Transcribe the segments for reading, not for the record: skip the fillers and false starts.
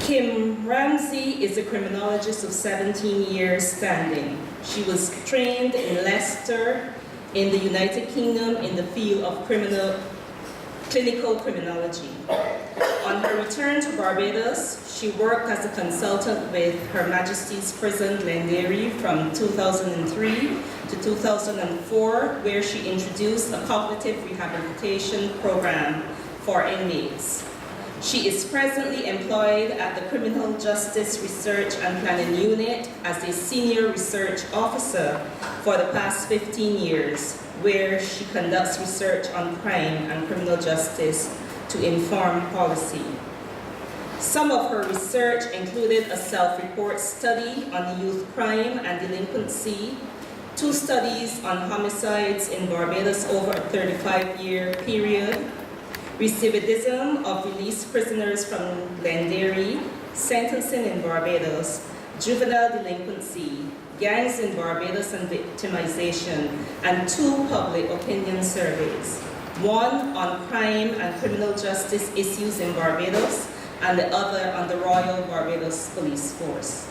Kim Ramsay is a criminologist of 17 years standing. She was trained in Leicester in the United Kingdom in the field of clinical criminology. On her return to Barbados, she worked as a consultant with Her Majesty's Prison Glengarry from 2003 to 2004, where she introduced a cognitive rehabilitation program for inmates. She is presently employed at the Criminal Justice Research and Planning Unit as a senior research officer for the past 15 years, where she conducts research on crime and criminal justice to inform policy. Some of her research included a self-report study on youth crime and delinquency, 2 studies on homicides in Barbados over a 35-year period, recidivism of released prisoners from Glengarry, sentencing in Barbados, juvenile delinquency, gangs in Barbados and victimization, and 2 public opinion surveys, one on crime and criminal justice issues in Barbados, and the other on the Royal Barbados Police Force.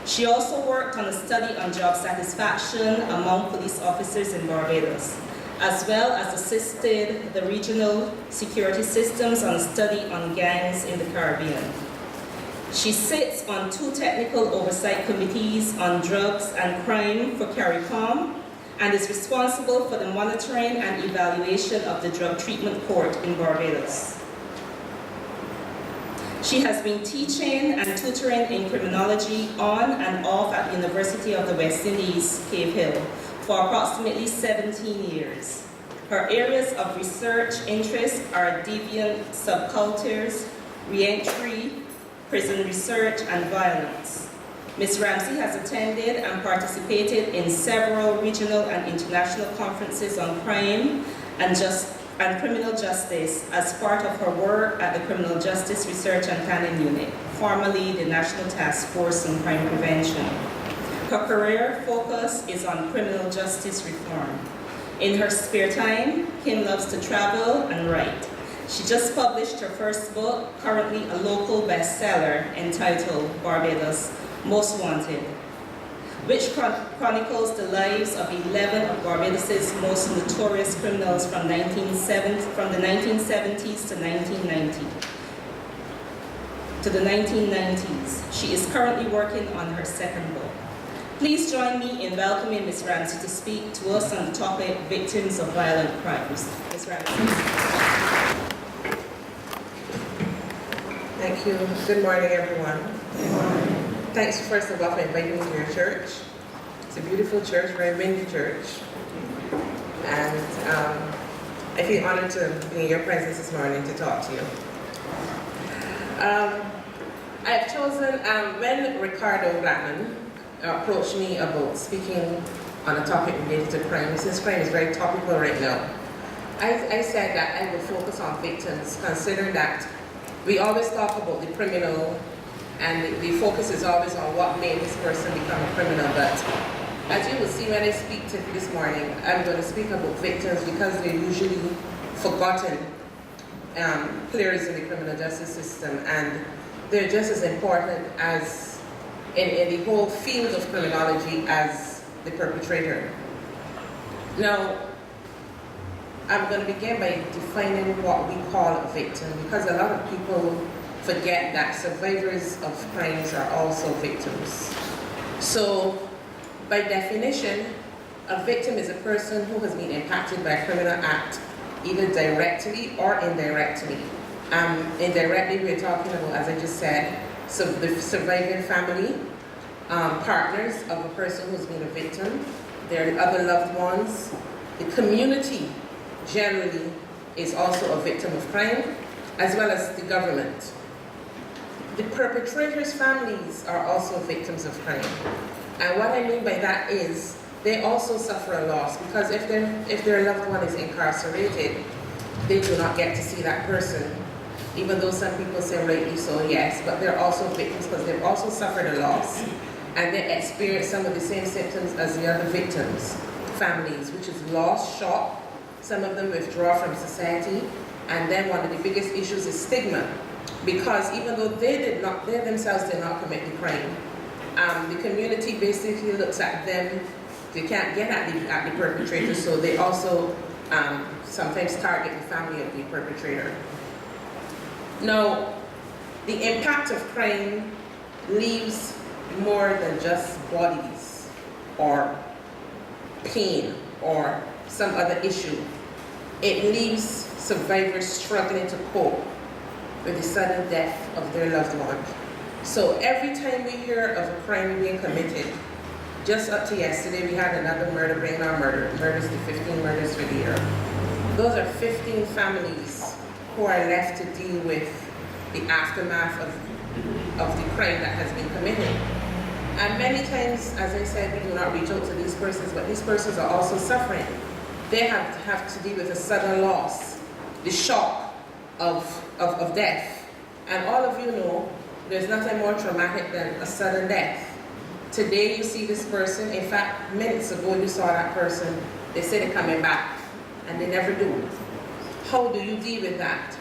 She also worked on a study on job satisfaction among police officers in Barbados, as well as assisted the regional security systems on a study on gangs in the Caribbean. She sits on 2 technical oversight committees on drugs and crime for CARICOM and is responsible for the monitoring and evaluation of the drug treatment court in Barbados. She has been teaching and tutoring in criminology on and off at the University of the West Indies, Cave Hill, for approximately 17 years. Her areas of research interest are deviant subcultures, reentry, prison research, and violence. Ms. Ramsay has attended and participated in several regional and international conferences on crime and criminal justice as part of her work at the Criminal Justice Research and Planning Unit, formerly the National Task Force on Crime Prevention. Her career focus is on criminal justice reform. In her spare time, Kim loves to travel and write. She just published her first book, currently a local bestseller, entitled Barbados Most Wanted, which chronicles the lives of 11 of Barbados's most notorious criminals from the 1970s to the 1990s. She is currently working on her second book. Please join me in welcoming Ms. Ramsay to speak to us on the topic Victims of Violent Crimes. Ms. Ramsay. Thank you. Good morning, everyone. Good morning. Thanks first of all for inviting me to your church. It's a beautiful church, very windy church. And I feel honored to be in your presence this morning to talk to you. I have chosen, when Ricardo Blackman approached me about speaking on a topic related to crime, since crime is very topical right now, I said that I would focus on victims, considering that we always talk about the criminal and the focus is always on what made this person become a criminal, but as you will see when I speak to you this morning, I'm going to speak about victims because they're usually forgotten players in the criminal justice system, and they're just as important as in the whole field of criminology as the perpetrator. Now, I'm going to begin by defining what we call a victim, because a lot of people forget that survivors of crimes are also victims. So, by definition, a victim is a person who has been impacted by a criminal act, either directly or indirectly. Indirectly, we're talking about, as I just said, so the surviving family, partners of a person who's been a victim, their other loved ones, the community generally is also a victim of crime, as well as the government. The perpetrators' families are also victims of crime. And what I mean by that is they also suffer a loss, because if their loved one is incarcerated, they do not get to see that person, even though some people say rightly so, yes, but they're also victims because they've also suffered a loss and they experience some of the same symptoms as the other victims' families, which is loss, shock. Some of them withdraw from society, and then one of the biggest issues is stigma. because even though they themselves did not commit the crime, the community basically looks at them. They can't get at the perpetrator, so they also sometimes target the family of the perpetrator. Now, the impact of crime leaves more than just bodies or pain or some other issue. It leaves survivors struggling to cope with the sudden death of their loved one. So every time we hear of a crime being committed, just up to yesterday we had another murder, bringing our murders to 15 murders for the year. Those are 15 families who are left to deal with the aftermath of the crime that has been committed. And many times, as I said, we do not reach out to these persons, but these persons are also suffering. They have to deal with a sudden loss, the shock of death. And all of you know, there's nothing more traumatic than a sudden death. Today you see this person, in fact, minutes ago you saw that person, they say they're coming back, and they never do. How do you deal with that?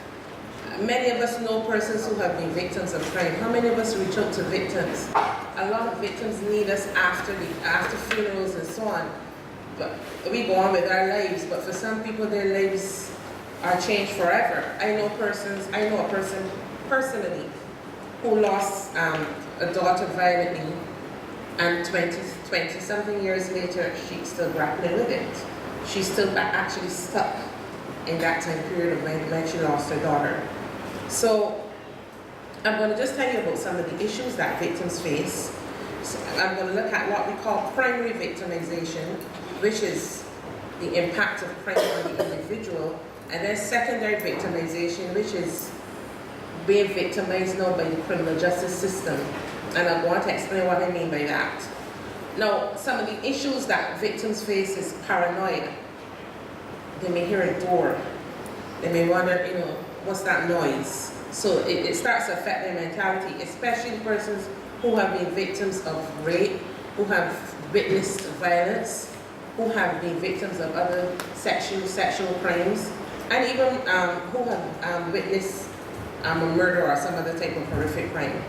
Many of us know persons who have been victims of crime. How many of us reach out to victims? A lot of victims need us after funerals and so on. But we go on with our lives, but for some people their lives are changed forever. I know a person personally who lost a daughter violently, and 20 something years later she's still grappling with it. She's still actually stuck in that time period of when she lost her daughter. So I'm going to just tell you about some of the issues that victims face. So I'm going to look at what we call primary victimization, which is the impact of crime on the individual, and then secondary victimization, which is being victimized now by the criminal justice system. And I'm going to explain what I mean by that. Now, some of the issues that victims face is paranoia. They may hear a door. They may wonder, what's that noise? So it starts to affect their mentality, especially the persons who have been victims of rape, who have witnessed violence, who have been victims of other sexual crimes, and even who have witnessed a murder or some other type of horrific crime.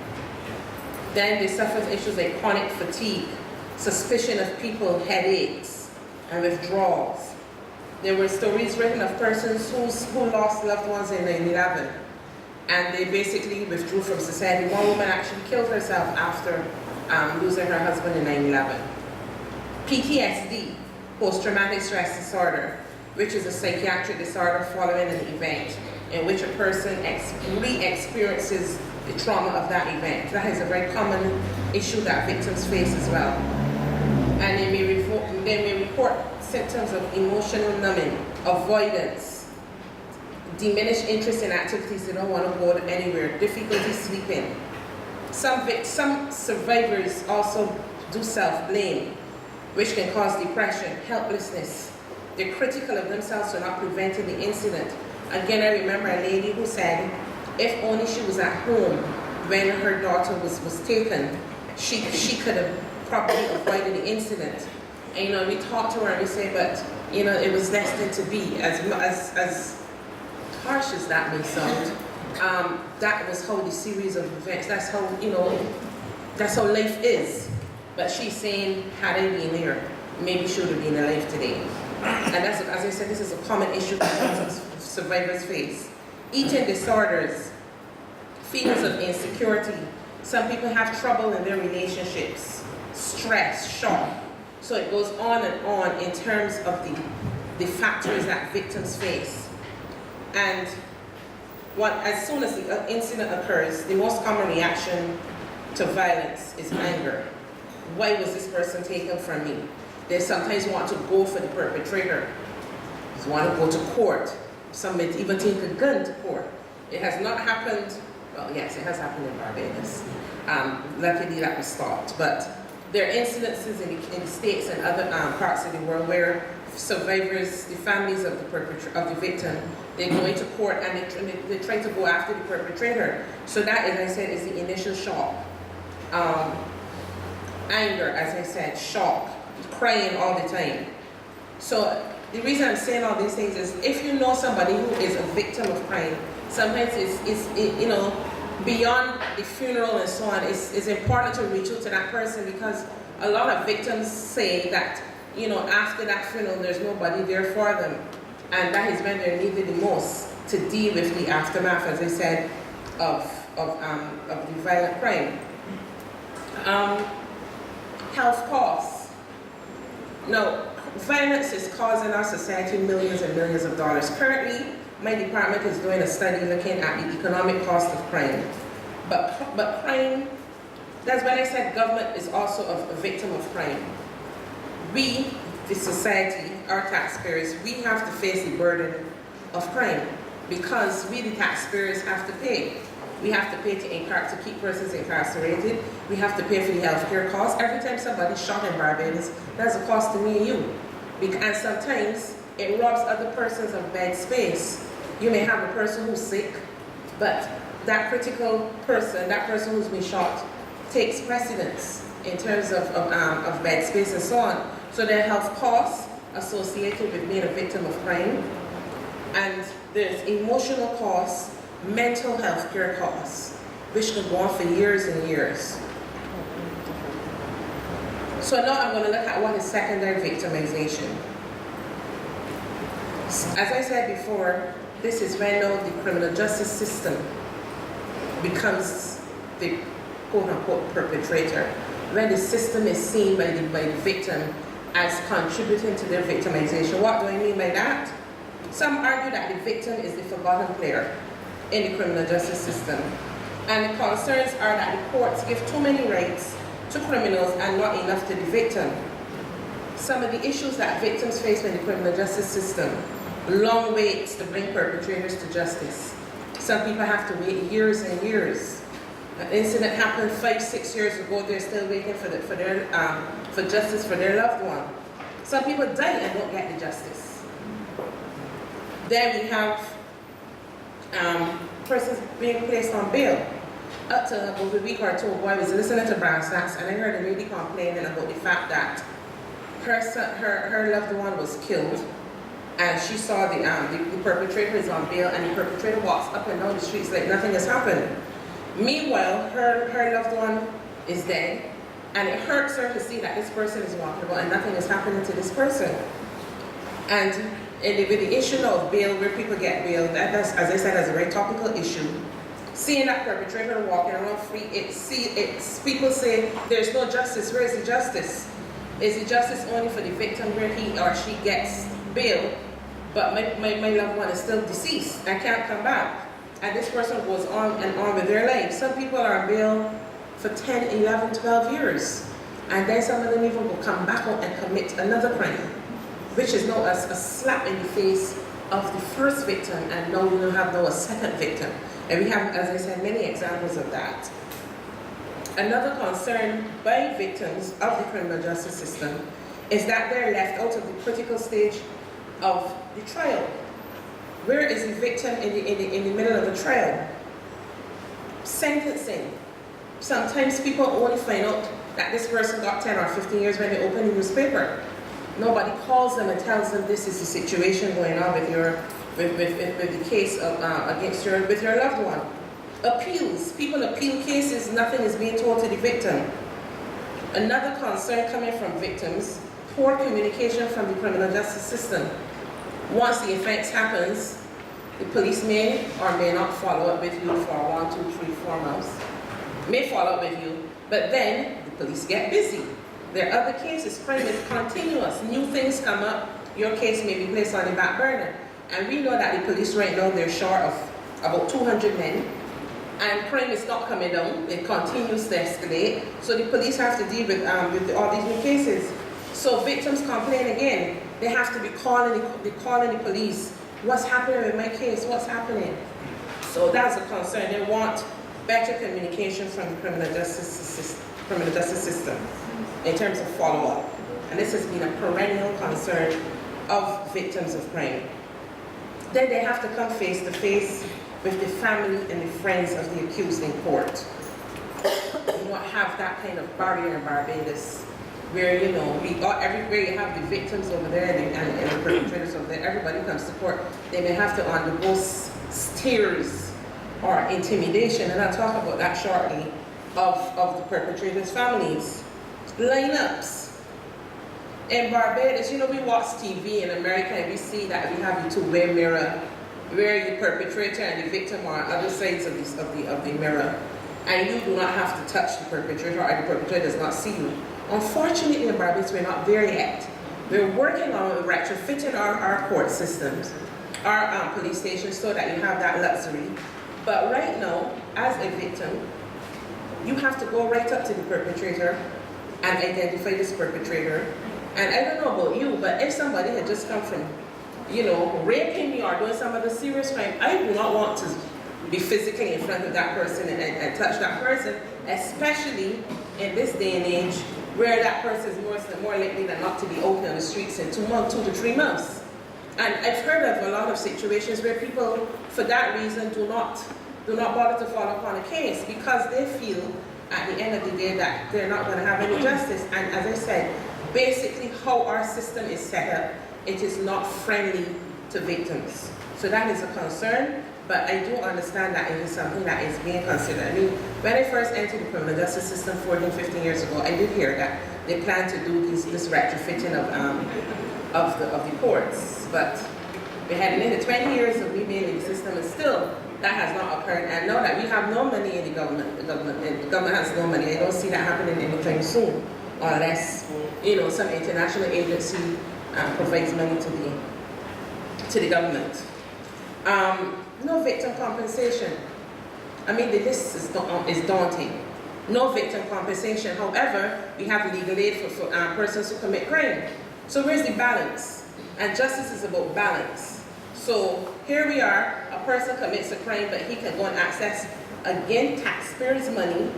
Then they suffer issues like chronic fatigue, suspicion of people, headaches, and withdrawals. There were stories written of persons who lost loved ones in 9/11, and they basically withdrew from society. One woman actually killed herself after losing her husband in 9/11. PTSD, post-traumatic stress disorder, which is a psychiatric disorder following an event in which a person re-experiences the trauma of that event. That is a very common issue that victims face as well. And they may report symptoms of emotional numbing, avoidance, diminished interest in activities, they don't want to go anywhere, difficulty sleeping. Some survivors also do self-blame, which can cause depression, helplessness. They're critical of themselves for not preventing the incident. Again, I remember a lady who said, if only she was at home when her daughter was taken, she could have probably avoided the incident. And we talked to her and we say, but it was destined to be. As harsh as that may sound, that was how the series of events. That's how life is. But she's saying, had I been there, maybe she would have been alive today. And that's, as I said, this is a common issue that survivors face. Eating disorders, feelings of insecurity. Some people have trouble in their relationships, stress, shock. So it goes on and on in terms of the factors that victims face. And as soon as the incident occurs, the most common reaction to violence is anger. Why was this person taken from me? They sometimes want to go for the perpetrator. They want to go to court. Some may even take a gun to court. It has not happened, well, yes, it has happened in Barbados. Luckily that was stopped. But there are incidences in the States and other parts of the world where survivors, the families of the victim, they go into court and they try to go after the perpetrator. So that, as I said, is the initial shock. Anger, as I said, shock, crying all the time. So the reason I'm saying all these things is if you know somebody who is a victim of crime, sometimes beyond the funeral and so on, it's important to reach out to that person, because a lot of victims say that, you know, after that funeral, there's nobody there for them. And that is when they're needed the most to deal with the aftermath, as I said, of the violent crime. Health costs. Now, violence is causing our society millions and millions of dollars. Currently, my department is doing a study looking at the economic cost of crime. But crime, that's when I said government is also a victim of crime. We, the society, our taxpayers, we have to face the burden of crime, because we, the taxpayers, have to pay. We have to pay to keep persons incarcerated. We have to pay for the healthcare costs. Every time somebody's shot in Barbados, there's a cost to me and you. And sometimes it robs other persons of bed space. You may have a person who's sick, but that critical person, that person who's been shot, takes precedence in terms of bed space and so on. So there are health costs associated with being a victim of crime, and there's emotional costs, mental health care costs, which can go on for years and years. So now I'm going to look at what is secondary victimization. As I said before, this is when now the criminal justice system becomes the quote-unquote perpetrator, when the system is seen by the victim as contributing to their victimization. What do I mean by that? Some argue that the victim is the forgotten player in the criminal justice system. And the concerns are that the courts give too many rights to criminals and not enough to the victim. Some of the issues that victims face in the criminal justice system: long waits to bring perpetrators to justice. Some people have to wait years and years. An incident happened 5-6 years ago, they're still waiting for justice for their loved one. Some people die and don't get the justice. Then we have persons being placed on bail. Up to about a week or two ago, I was listening to Brass Sacks, and I heard a lady complaining about the fact that her loved one was killed, and she saw the perpetrator is on bail, and the perpetrator walks up and down the streets like nothing has happened. Meanwhile, her loved one is dead, and it hurts her to see that this person is walking about and nothing is happening to this person. And with the issue of bail, where people get bail, that's, as I said, that's a very topical issue. Seeing that perpetrator walking around free, people say there's no justice. Where is the justice? Is the justice only for the victim where he or she gets bail, but my loved one is still deceased and can't come back? And this person goes on and on with their life. Some people are on bail for 10, 11, 12 years. And then some of them even will come back out and commit another crime, which is now a slap in the face of the first victim, and now we have now a second victim. And we have, as I said, many examples of that. Another concern by victims of the criminal justice system is that they're left out of the critical stage of the trial. Where is the victim in the middle of the trial? Sentencing. Sometimes people only find out that this person got 10 or 15 years when they open the newspaper. Nobody calls them and tells them this is the situation going on with the case with your loved one. Appeals. People appeal cases, nothing is being told to the victim. Another concern coming from victims: poor communication from the criminal justice system. Once the offense happens, the police may or may not follow up with you for 1, 2, 3, 4 months. May follow up with you, but then the police get busy. There are other cases. Crime is continuous. New things come up. Your case may be placed on the back burner. And we know that the police right now, they're short of about 200 men. And crime is not coming down. It continues to escalate. So the police have to deal with all these new cases. So victims complain again. They have to be calling the police. What's happening with my case? What's happening? So that's a concern. They want better communication from the criminal justice system in terms of follow-up. And this has been a perennial concern of victims of crime. Then they have to come face to face with the family and the friends of the accused in court. We don't have that kind of barrier in Barbados, where, you know, everywhere you have the victims over there and the perpetrators over there, everybody comes to court. They may have to undergo stairs or intimidation, and I'll talk about that shortly, of the perpetrators' families. Lineups. In Barbados, you know, we watch TV in America and we see that we have the two-way mirror where the perpetrator and the victim are on other sides of the mirror, and you do not have to touch the perpetrator, or the perpetrator does not see you. Unfortunately, in Barbados, we're not there yet. We're working on retrofitting our court systems, our police stations, so that you have that luxury. But right now, as a victim, you have to go right up to the perpetrator and identify this perpetrator. And I don't know about you, but if somebody had just come from, you know, raping me or doing some other serious crime, I do not want to be physically in front of that person and touch that person, especially in this day and age where that person is more likely than not to be out on the streets in 2 to 3 months. And I've heard of a lot of situations where people, for that reason, do not bother to fall upon a case because they feel at the end of the day that they're not going to have any justice. And as I said, basically how our system is set up, it is not friendly to victims. So that is a concern, but I do understand that it is something that is being considered. I mean, when I first entered the criminal justice system 14, 15 years ago, I did hear that they plan to do this retrofitting of the courts, but we had nearly 20 years of me being in the system, and still that has not occurred. And now that we have no money in the government has no money. I don't see that happening anytime soon, unless, you know, some international agency provides money to the government. No victim compensation. I mean, the list is daunting. No victim compensation. However, we have legal aid for persons who commit crime. So where's the balance? And justice is about balance. So here we are, a person commits a crime, but he can go and access, again, taxpayers' money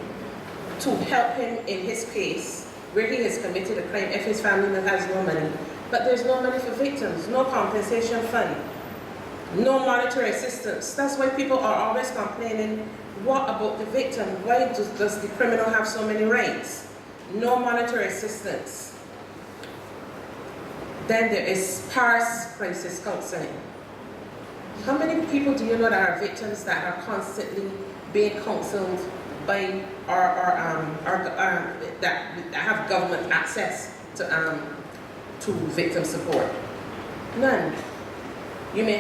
to help him in his case where he has committed a crime if his family has no money. But there's no money for victims, no compensation fund, no monetary assistance. That's why people are always complaining, what about the victim? Why does the criminal have so many rights? No monetary assistance. Then there is sparse crisis counseling. How many people do you know that are victims that are constantly being counseled by that have government access to victim support? None. You may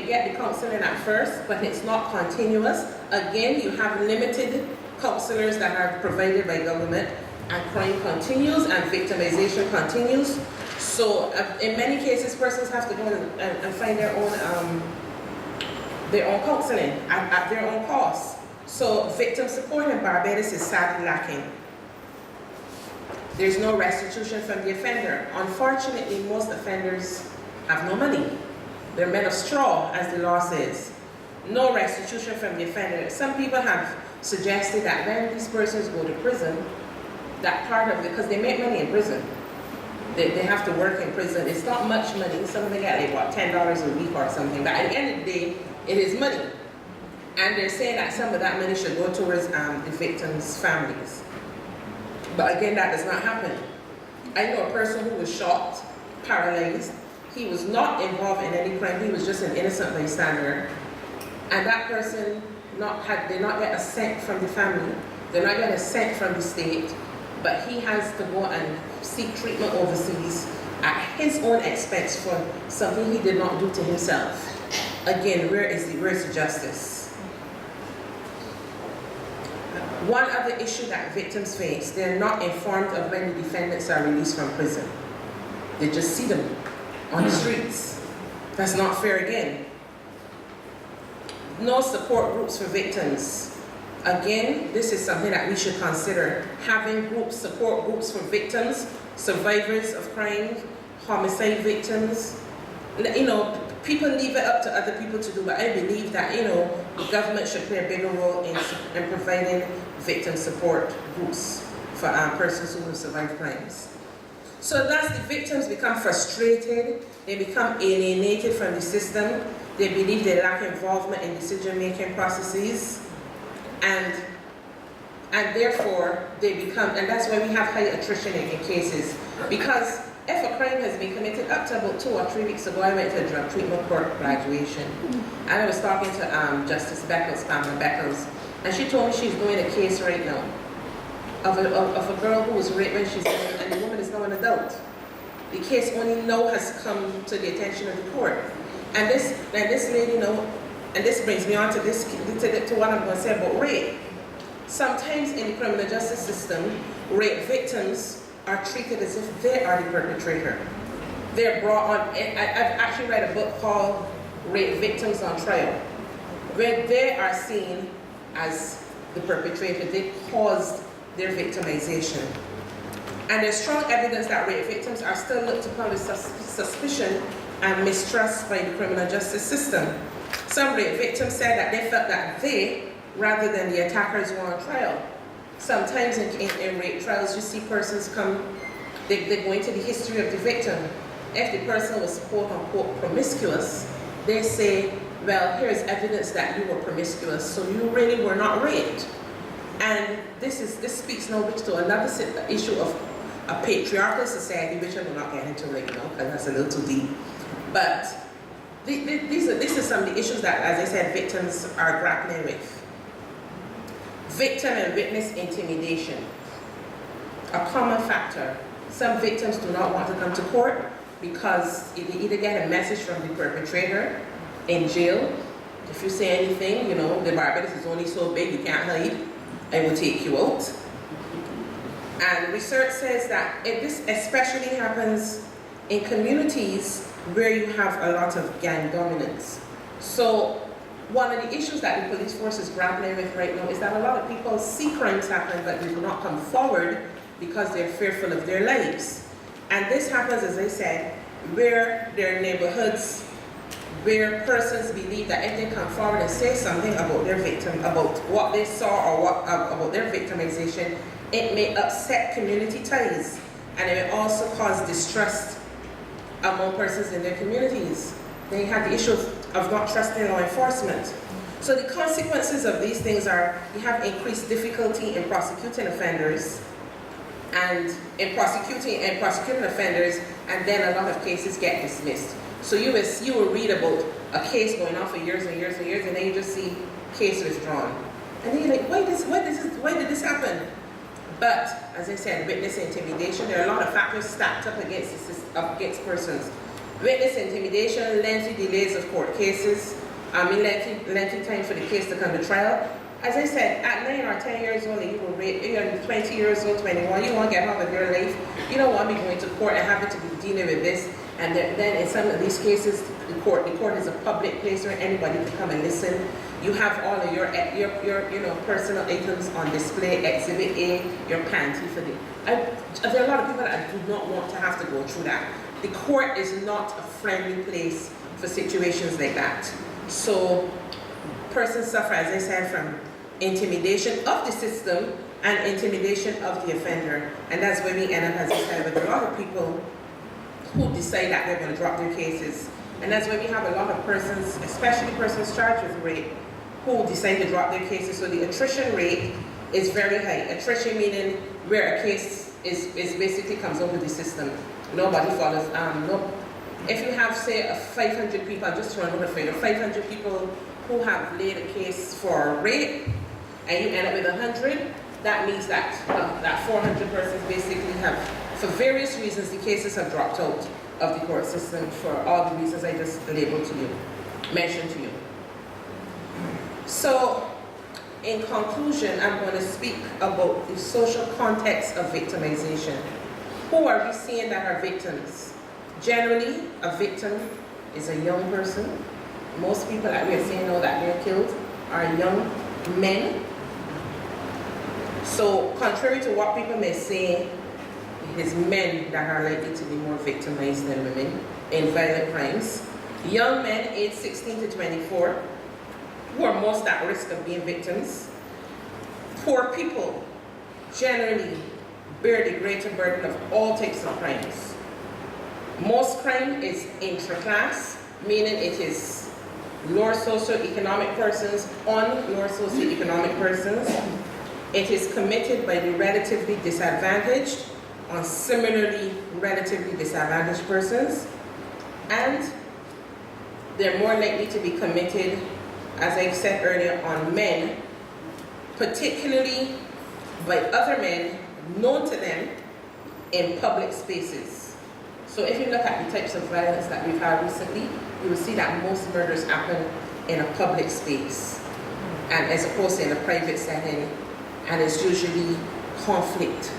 get the counseling at first, but it's not continuous. Again, you have limited counselors that are provided by government, and crime continues and victimization continues. So in many cases, persons have to go and find their own counseling at their own cost. So victim support in Barbados is sadly lacking. There's no restitution from the offender. Unfortunately, most offenders have no money. They're men of straw, as the law says. No restitution from the offender. Some people have suggested that when these persons go to prison, that part of it, because they make money in prison, they have to work in prison. It's not much money. Some of them get like, what, $10 a week or something. But at the end of the day, it is money. And they're saying that some of that money should go towards the victims' families. But again, that does not happen. I know a person who was shot, paralyzed. He was not involved in any crime. He was just an innocent bystander. And that person did not get a cent from the family. Did not get a cent from the state. But he has to go and seek treatment overseas at his own expense for something he did not do to himself. Again, where is the justice? One other issue that victims face, they're not informed of when the defendants are released from prison. They just see them on the streets. That's not fair again. No support groups for victims. Again, this is something that we should consider. Having groups, support groups for victims, survivors of crime, homicide victims. You know, people leave it up to other people to do, but I believe that, you know, the government should play a bigger role in providing victim support groups for persons who have survived crimes. So thus the victims become frustrated, they become alienated from the system, they believe they lack involvement in decision-making processes, and therefore they become, and that's why we have high attrition in cases, because if a crime has been committed, up to about 2 or 3 weeks ago, I went to a drug treatment court graduation, and I was talking to Justice Beckles, Pamela Beckles, and she told me she's doing a case right now of a girl who was raped when she's young, and the woman is now an adult. The case only now has come to the attention of the court, and this lady, you know, and this brings me on to what I'm going to say about rape. Sometimes in the criminal justice system, rape victims are treated as if they are the perpetrator. They're brought on, I've actually read a book called Rape Victims on Trial, where they are seen as the perpetrator. They caused their victimization. And there's strong evidence that rape victims are still looked upon with suspicion and mistrust by the criminal justice system. Some rape victims said that they felt that they, rather than the attackers, were on trial. Sometimes in rape trials, you see persons come, they go into the history of the victim. If the person was quote-unquote promiscuous, they say, well, here's evidence that you were promiscuous, so you really were not raped. And this speaks now to another issue of a patriarchal society, which I will not get into right now, because that's a little too deep. But these are some of the issues that, as I said, victims are grappling with. Victim and witness intimidation, a common factor. Some victims do not want to come to court because they either get a message from the perpetrator in jail. If you say anything, you know, the Barbados is only so big, you can't hide, I will take you out. And research says that this especially happens in communities where you have a lot of gang dominance. So one of the issues that the police force is grappling with right now is that a lot of people see crimes happen, but they do not come forward because they're fearful of their lives. And this happens, as I said, where there are neighborhoods where persons believe that if they come forward and say something about their victim, about what they saw or about their victimization, it may upset community ties, and it may also cause distrust among persons in their communities. They have the issue of not trusting law enforcement. So the consequences of these things are you have increased difficulty in prosecuting offenders, and in prosecuting offenders, and then a lot of cases get dismissed. So you will read about a case going on for years and years and years, and then you just see case withdrawn. And then you're like, why did this happen? But, as I said, witness intimidation, there are a lot of factors stacked up against persons. Witness intimidation, lengthy delays of court cases, lengthy time for the case to come to trial. As I said, at 9 or 10 years old, you were raped, you're 20 years old, 21, you want to get on with your life. You don't want to be going to court and having to be dealing with this. And then in some of these cases, the court is a public place where anybody can come and listen. You have all of your personal items on display, Exhibit A, your panty for the. There are a lot of people that do not want to have to go through that. The court is not a friendly place for situations like that. So persons suffer, as I said, from intimidation of the system and intimidation of the offender. And that's where we end up, as I said, with a lot of people who decide that they're going to drop their cases. And that's where we have a lot of persons, especially persons charged with rape, who decide to drop their cases. So the attrition rate is very high. Attrition meaning where a case is basically comes over the system. Nobody follows. If you have, say, 500 people, I'm just throwing over for you, 500 people who have laid a case for rape, and you end up with 100, that means that that 400 persons basically have, for various reasons, the cases have dropped out of the court system for all the reasons I just mentioned to you. So, in conclusion, I'm going to speak about the social context of victimization. Who are we seeing that are victims? Generally, a victim is a young person. Most people that we are seeing now that they're killed are young men. So, contrary to what people may say, it is men that are likely to be more victimized than women in violent crimes. Young men aged 16 to 24 who are most at risk of being victims. Poor people generally bear the greater burden of all types of crimes. Most crime is intra-class, meaning it is lower socioeconomic persons on lower socioeconomic persons. It is committed by the relatively disadvantaged on similarly relatively disadvantaged persons, and they're more likely to be committed, as I said earlier, on men, particularly by other men known to them in public spaces. So if you look at the types of violence that we've had recently, you will see that most murders happen in a public space, and as opposed to in a private setting, and it's usually conflict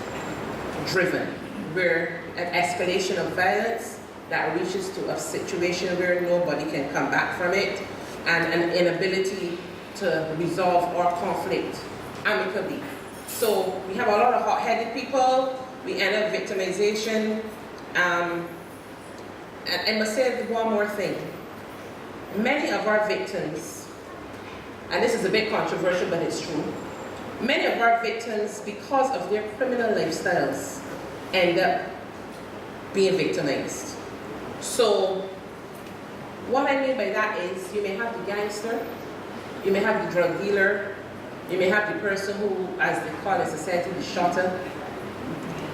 driven, where an escalation of violence that reaches to a situation where nobody can come back from it, and an inability to resolve our conflict amicably. So we have a lot of hot-headed people, we end up victimization, and I must say one more thing. Many of our victims, and this is a bit controversial, but it's true, many of our victims, because of their criminal lifestyles, end up being victimized. So what I mean by that is, you may have the gangster, you may have the drug dealer, you may have the person who, as they call in society, the shotter.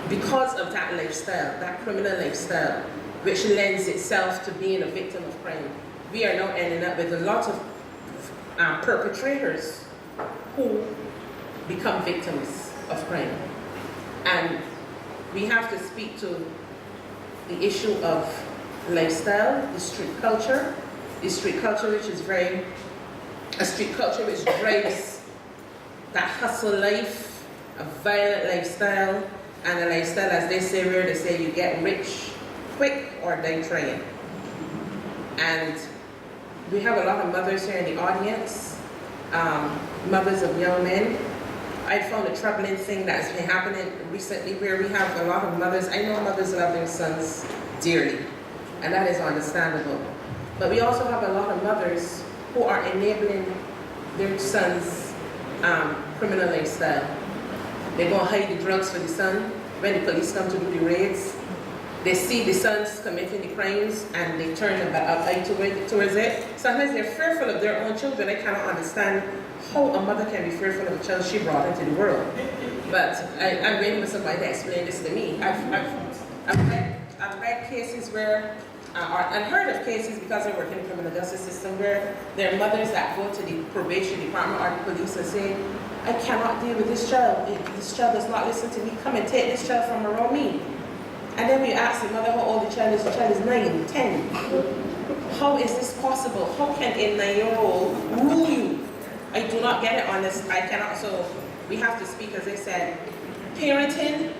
Because of that lifestyle, that criminal lifestyle, which lends itself to being a victim of crime, we are now ending up with a lot of perpetrators who become victims of crime. And we have to speak to the issue of lifestyle, the street culture which is a street culture which drives that hustle life, a violent lifestyle, and a lifestyle, as they say, where they say you get rich quick or die trying. And we have a lot of mothers here in the audience, mothers of young men. I found a troubling thing that's been happening recently where we have a lot of mothers. I know mothers love their sons dearly, and that is understandable. But we also have a lot of mothers who are enabling their sons' criminal lifestyle. They go and hide the drugs for the son. When the police come to do the raids, they see the sons committing the crimes and they turn an eye towards it. Sometimes they're fearful of their own children. I cannot understand how a mother can be fearful of a child she brought into the world. But I'm waiting for somebody to explain this to me. I've read cases where, and heard of cases because I work in the criminal justice system, where there are mothers that go to the probation department or the police and say, I cannot deal with this child. This child does not listen to me. Come and take this child from around me. And then we ask the mother how old the child is. The child is 9, 10. How is this possible? How can a 9-year-old rule you? I do not get it on this. I cannot. So we have to speak, as I said. Parenting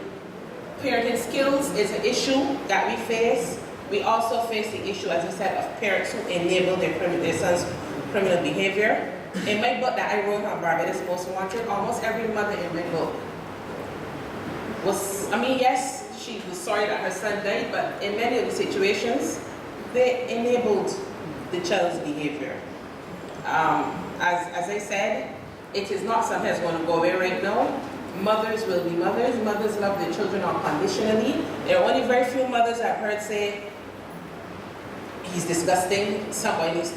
skills is an issue that we face. We also face the issue, as I said, of parents who enable their sons' criminal behavior. In my book that I wrote on Barbados Most Wanted, almost every mother in my book was, yes, she was sorry that her son died, but in many of the situations, they enabled the child's behavior. As I said, it is not something that's going to go away right now. Mothers will be mothers. Mothers love their children unconditionally. There are only very few mothers I've heard say, he's disgusting, somebody needs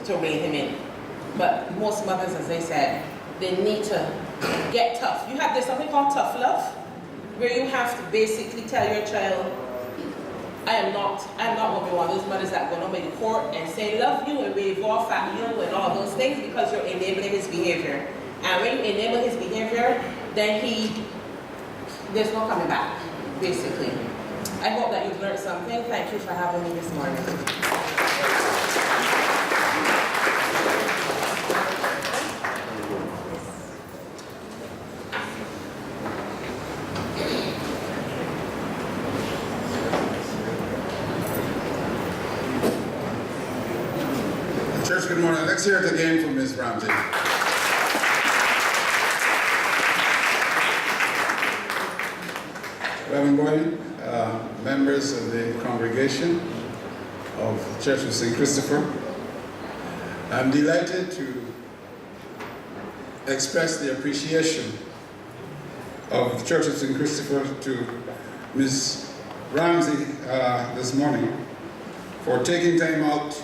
to rein him in. But most mothers, as I said, they need to get tough. There's something called tough love, where you have to basically tell your child, I am not going to be one of those mothers that go to the court and say, love you, and wave off at you and all those things, because you're enabling his behavior. And when you enable his behavior, then there's no coming back, basically. I hope that you've learned something. Thank you for having me this morning. Church, good morning. Let's hear it again from Ms. Ramsay. Reverend Gordon, members of the congregation of the Church of St. Christopher, I'm delighted to express the appreciation of the Church of St. Christopher to Ms. Ramsay this morning for taking time out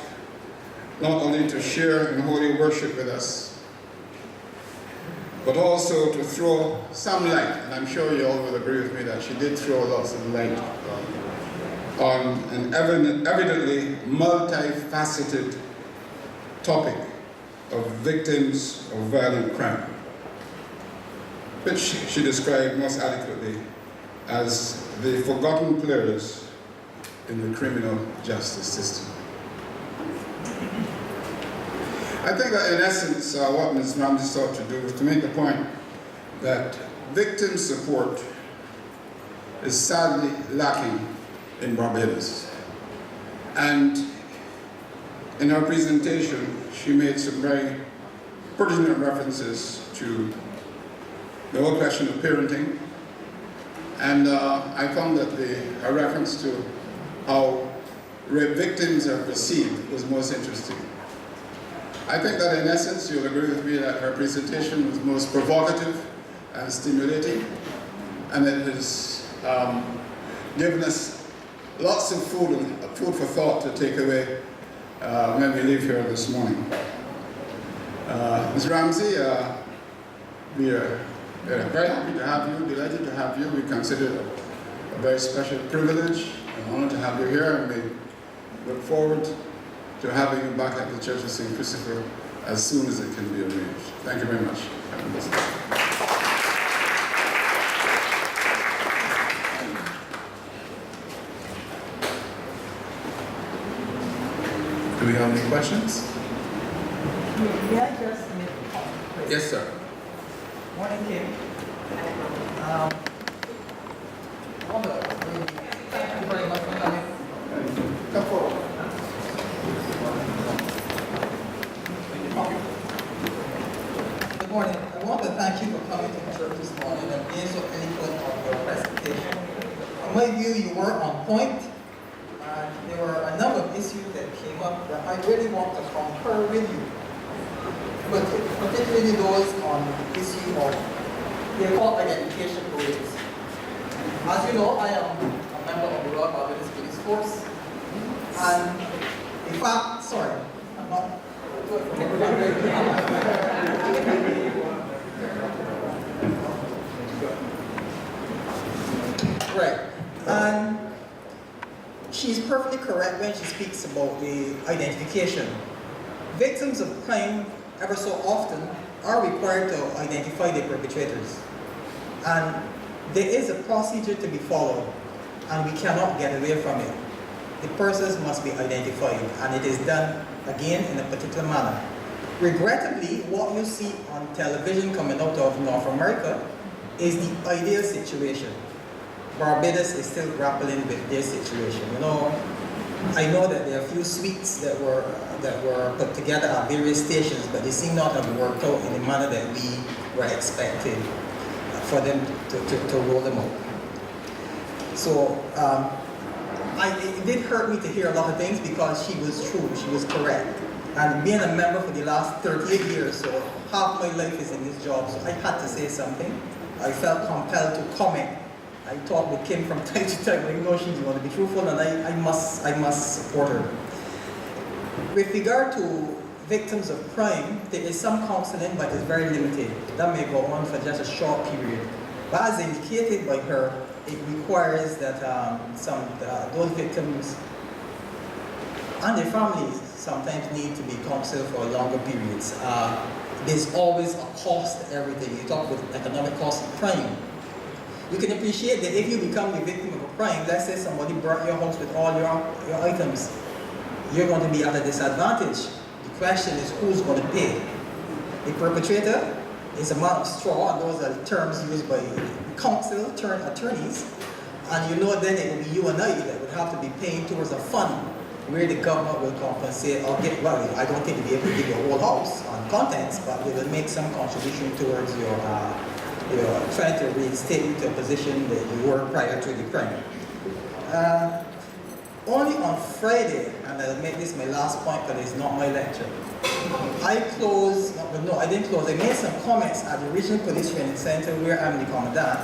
not only to share in holy worship with us, but also to throw some light, and I'm sure you all will agree with me that she did throw lots of light on an evidently multifaceted topic of victims of violent crime, which she described most adequately as the forgotten players in the criminal justice system. I think that in essence, what Ms. Ramsay sought to do was to make the point that victim support is sadly lacking in Barbados. And in her presentation, she made some very pertinent references to the whole question of parenting. And I found that her reference to how rape victims are perceived was most interesting. I think that in essence, you'll agree with me that her presentation was most provocative and stimulating, and it has given us lots of food for thought to take away when we leave here this morning. Ms. Ramsay, we are very happy to have you, delighted to have you. We consider it a very special privilege and honor to have you here, and we look forward to having you back at the Church of St. Christopher as soon as it can be arranged. Thank you very much. Do we have any questions? May I just make a comment, please? Yes, sir. Morning, Kim. Thank you very much for coming. Come forward. Good morning. I want to thank you for coming to church this morning and being so eloquent of your presentation. In my view, you were on point. There were a number of issues that came up that I really want to concur with you, but particularly those on the issue of the called identification rates. As you know, I am a member of the Royal Barbados Police Force, and in fact, sorry, I'm not. Right, and she's perfectly correct when she speaks about the identification. Victims of crime ever so often are required to identify the perpetrators. And there is a procedure to be followed, and we cannot get away from it. The persons must be identified, and it is done, again, in a particular manner. Regrettably, what you see on television coming out of North America is the ideal situation. Barbados is still grappling with their situation. You know, I know that there are a few suites that were put together at various stations, but they seem not to have worked out in the manner that we were expecting for them to roll them out. So it did hurt me to hear a lot of things because she was true, she was correct. And being a member for the last 38 years, so half my life is in this job, so I had to say something. I felt compelled to comment. I talk with Kim from time to time. I know she's going to be truthful, and I must support her. With regard to victims of crime, there is some counseling, but it's very limited. That may go on for just a short period. But as indicated by her, it requires that those victims and their families sometimes need to be counseled for longer periods. There's always a cost to everything. You talk about economic cost of crime. You can appreciate that if you become the victim of a crime, let's say somebody burnt your house with all your items, you're going to be at a disadvantage. The question is who's going to pay? The perpetrator is a man of straw, and those are the terms used by counsel turned attorneys. And you know then it will be you and I that would have to be paying towards a fund where the government will compensate or get, well, I don't think they'll be able to give you a whole house on contents, but they will make some contribution towards your trying to reinstate you to a position that you were prior to the crime. Only on Friday, and I'll make this my last point because it's not my lecture, I didn't close. I made some comments at the Regional Police Training Center where I'm the commandant,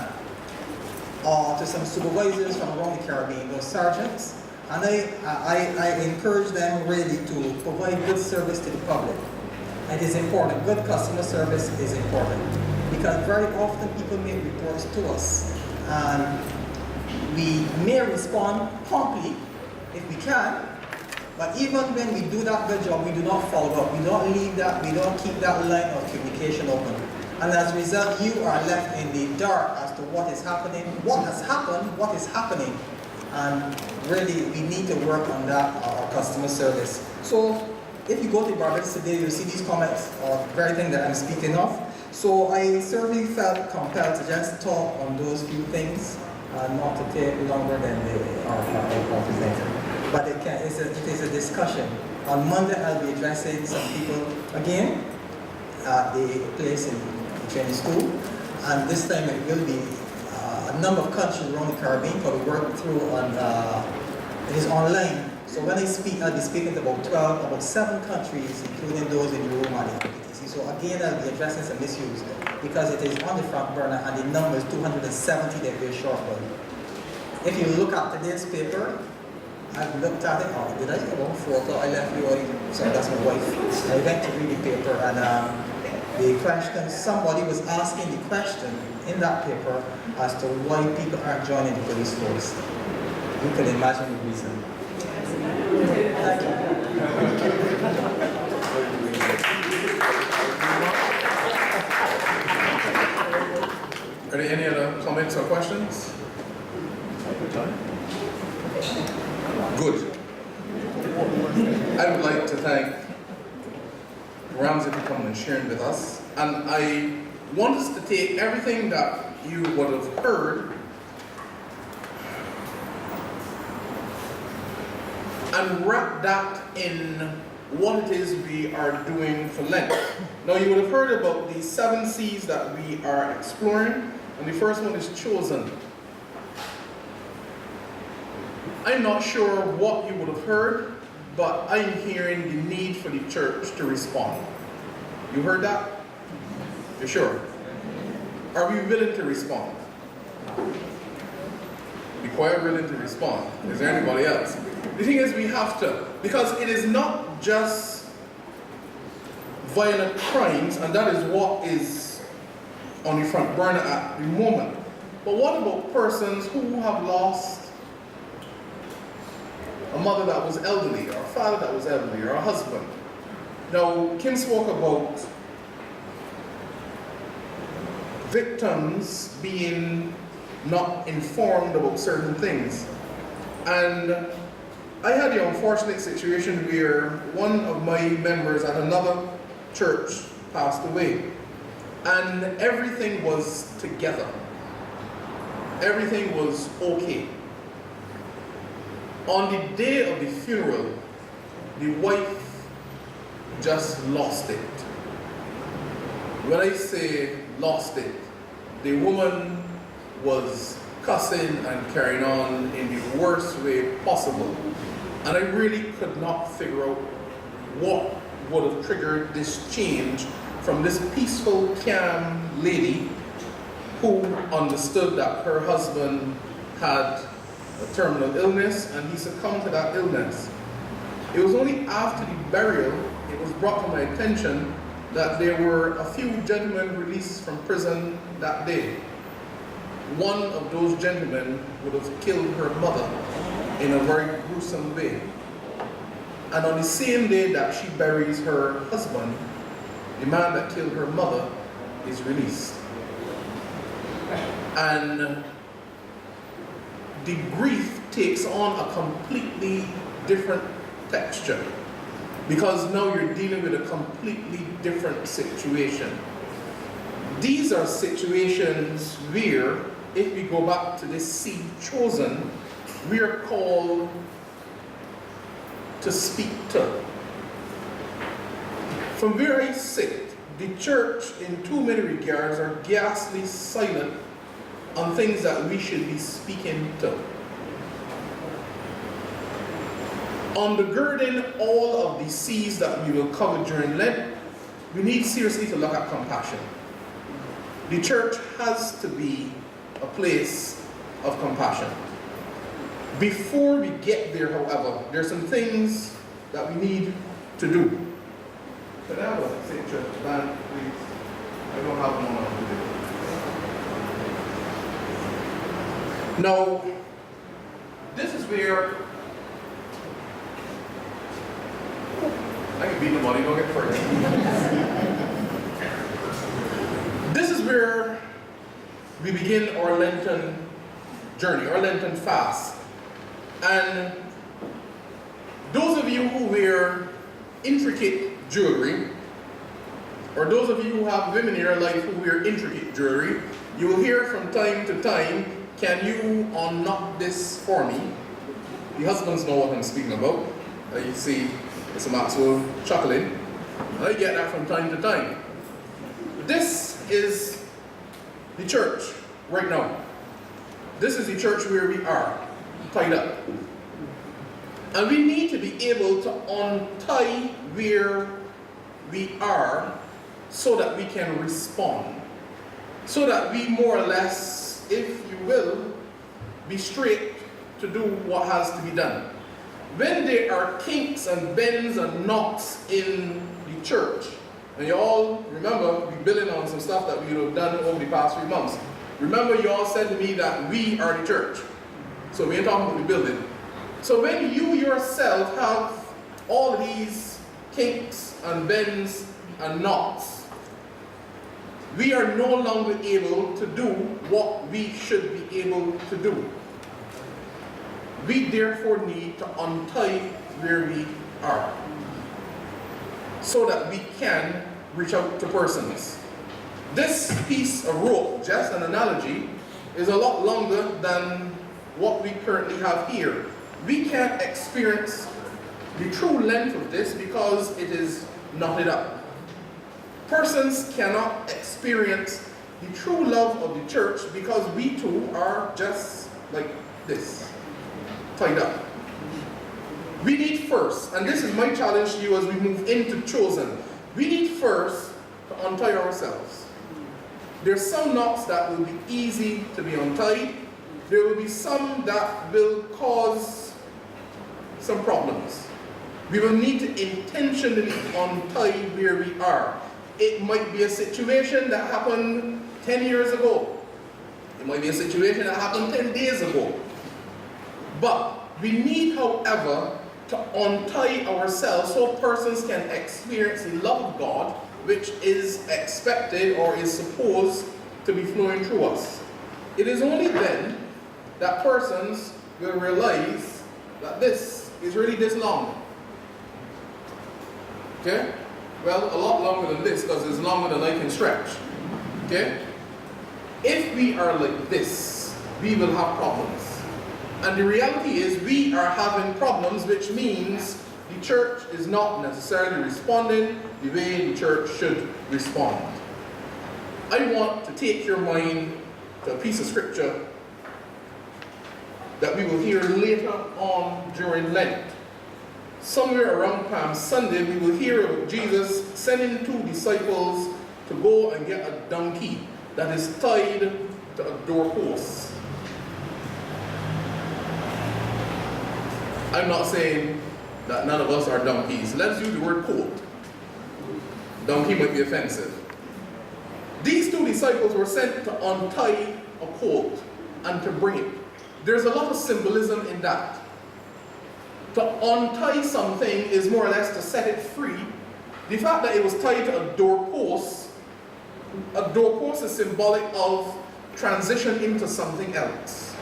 to some supervisors from around the Caribbean, those sergeants, and I encourage them really to provide good service to the public. It is important. Good customer service is important because very often people make reports to us and we may respond promptly if we can. But even when we do that good job, we do not follow up. We don't leave that, we don't keep that line of communication open. And as a result, you are left in the dark as to what is happening, what has happened, what is happening. And really, we need to work on that, our customer service. So, if you go to Barbados today, you'll see these comments of the very thing that I'm speaking of. So I certainly felt compelled to just talk on those few things, not to take longer than our presented. But it is a discussion. On Monday, I'll be addressing some people again at the place in the training school. And this time it will be a number of countries around the Caribbean, because we work through on, it is online. So when I speak, I'll be speaking to about 7 countries, including those in the room and the PTC. So again, I'll be addressing some issues because it is on the front burner and the number is 270 that we're short of. If you look at today's paper, I've looked at it. Oh, did I get one photo? I left you already. Sorry, that's my wife. I went to read the paper and the question, somebody was asking the question in that paper as to why people aren't joining the police force. You can imagine the reason. Thank you. Are there any other comments or questions? Good. I would like to thank Ramsay for coming and sharing with us. And I want us to take everything that you would have heard and wrap that in what it is we are doing for Lent. Now, you would have heard about the 7 C's that we are exploring, and the first one is chosen. I'm not sure what you would have heard, but I'm hearing the need for the church to respond. You heard that? You're sure? Are we willing to respond? Be quite willing to respond. Is there anybody else? The thing is, we have to, because it is not just violent crimes, and that is what is on the front burner at the moment. But what about persons who have lost a mother that was elderly, or a father that was elderly, or a husband? Now, Kim spoke about victims being not informed about certain things. And I had the unfortunate situation where one of my members at another church passed away, and everything was together. Everything was okay. On the day of the funeral, the wife just lost it. When I say lost it, the woman was cussing and carrying on in the worst way possible. And I really could not figure out what would have triggered this change from this peaceful, calm lady who understood that her husband had a terminal illness and he succumbed to that illness. It was only after the burial it was brought to my attention that there were a few gentlemen released from prison that day. One of those gentlemen would have killed her mother in a very gruesome way. And on the same day that she buries her husband, the man that killed her mother is released. And the grief takes on a completely different texture, because now you're dealing with a completely different situation. These are situations where, if we go back to this seed chosen, we are called to speak to. From where I sit, the church in too many regards are ghastly silent on things that we should be speaking to. Undergirding all of the C's that we will cover during Lent, we need seriously to look at compassion. The church has to be a place of compassion. Before we get there, however, there are some things that we need to do. Can I have a picture, band, please? I don't have one on today. Now, this is where I can beat nobody, don't get pregnant. This is where we begin our Lenten journey, our Lenten fast. And those of you who wear intricate jewelry, or those of you who have women in your life who wear intricate jewelry, you will hear from time to time, can you unknot this for me? The husbands know what I'm speaking about. You see Mr. Maxwell chuckling. I get that from time to time. This is the church right now. This is the church where we are, tied up. And we need to be able to untie where we are so that we can respond. So that we more or less, if you will, be straight to do what has to be done. When there are kinks and bends and knocks in the church, and you all remember we building on some stuff that we have done over the past 3 months. Remember you all said to me that we are the church. So we ain't talking about the building. So when you yourself have all these kinks and bends and knocks, we are no longer able to do what we should be able to do. We therefore need to untie where we are so that we can reach out to persons. This piece of rope, just an analogy, is a lot longer than what we currently have here. We can't experience the true length of this because it is knotted up. Persons cannot experience the true love of the church because we too are just like this, tied up. We need first, and this is my challenge to you as we move into chosen, we need first to untie ourselves. There's some knots that will be easy to be untied. There will be some that will cause some problems. We will need to intentionally untie where we are. It might be a situation that happened 10 years ago. It might be a situation that happened 10 days ago. But we need, however, to untie ourselves so persons can experience the love of God, which is expected or is supposed to be flowing through us. It is only then that persons will realize that this is really this long. Okay? Well, a lot longer than this because it's longer than I can stretch. Okay? If we are like this, we will have problems. And the reality is we are having problems, which means the church is not necessarily responding the way the church should respond. I want to take your mind to a piece of scripture that we will hear later on during Lent. Somewhere around Palm Sunday, we will hear of Jesus sending 2 disciples to go and get a donkey that is tied to a doorpost. I'm not saying that none of us are donkeys. Let's use the word colt. Donkey might be offensive. These 2 disciples were sent to untie a colt and to bring it. There's a lot of symbolism in that. To untie something is more or less to set it free. The fact that it was tied to a doorpost is symbolic of transition into something else.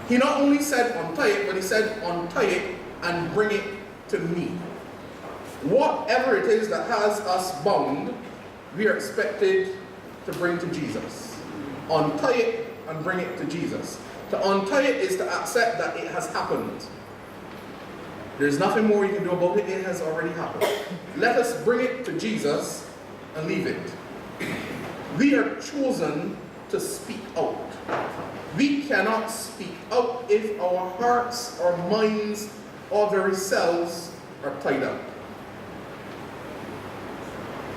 He not only said untie it, but he said untie it and bring it to me. Whatever it is that has us bound, we are expected to bring to Jesus. Untie it and bring it to Jesus. To untie it is to accept that it has happened. There's nothing more you can do about it. It has already happened. Let us bring it to Jesus and leave it. We are chosen to speak out. We cannot speak out if our hearts, our minds, our very selves are tied up.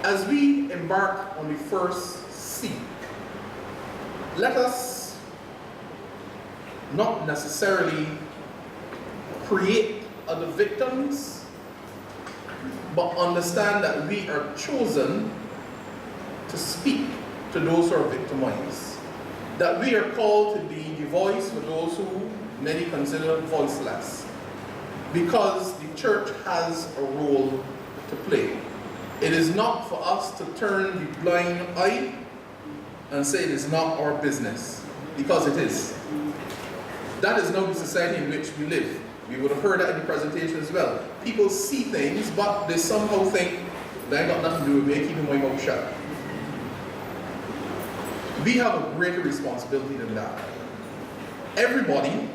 As we embark on the first seek, let us not necessarily create other victims, but understand that we are chosen to speak to those who are victimized. That we are called to be the voice for those who many consider voiceless. Because the church has a role to play. It is not for us to turn the blind eye and say it is not our business, because it is. That is not the society in which we live. We would have heard that in the presentation as well. People see things, but they somehow think, that ain't got nothing to do with me, keeping my mouth shut. We have a greater responsibility than that. Everybody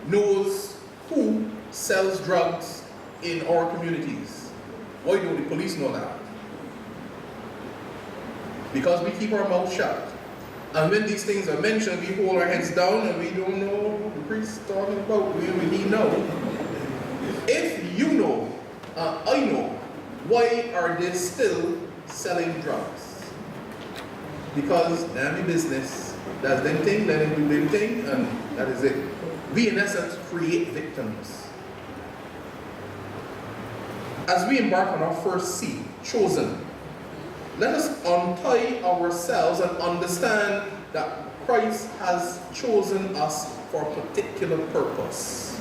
knows who sells drugs in our communities. Why don't the police know that? Because we keep our mouth shut. And when these things are mentioned, we hold our heads down and we don't know what the priest is talking about. We need know. If you know, I know, why are they still selling drugs? Because that's the business. That's them thing, let them do them thing, and that is it. We in essence create victims. As we embark on our first seed, chosen, let us untie ourselves and understand that Christ has chosen us for a particular purpose.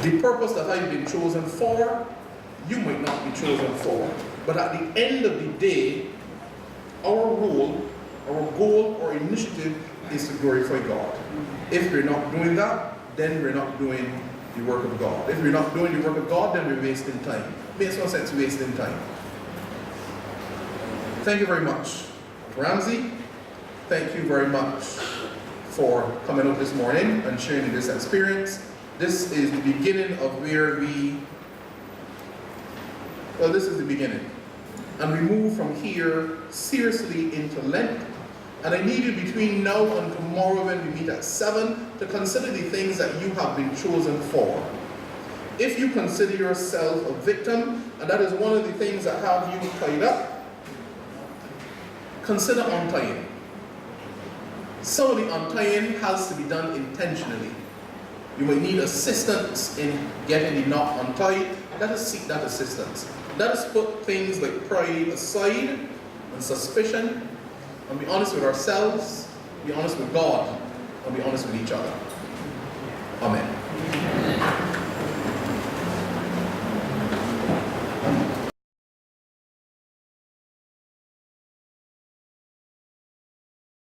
The purpose that I've been chosen for, you might not be chosen for. But at the end of the day, our role, our goal, our initiative is to glorify God. If we're not doing that, then we're not doing the work of God. If we're not doing the work of God, then we're wasting time. It makes no sense wasting time. Thank you very much, Ramsay. Thank you very much for coming out this morning and sharing this experience. This is the beginning of where this is the beginning. And we move from here seriously into Lent. And I need you between now and tomorrow when we meet at 7 to consider the things that you have been chosen for. If you consider yourself a victim, and that is one of the things that have you tied up, consider untying. Some of the untying has to be done intentionally. You may need assistance in getting the knot untied. Let us seek that assistance. Let us put things like pride aside and suspicion and be honest with ourselves, be honest with God, and be honest with each other. Amen.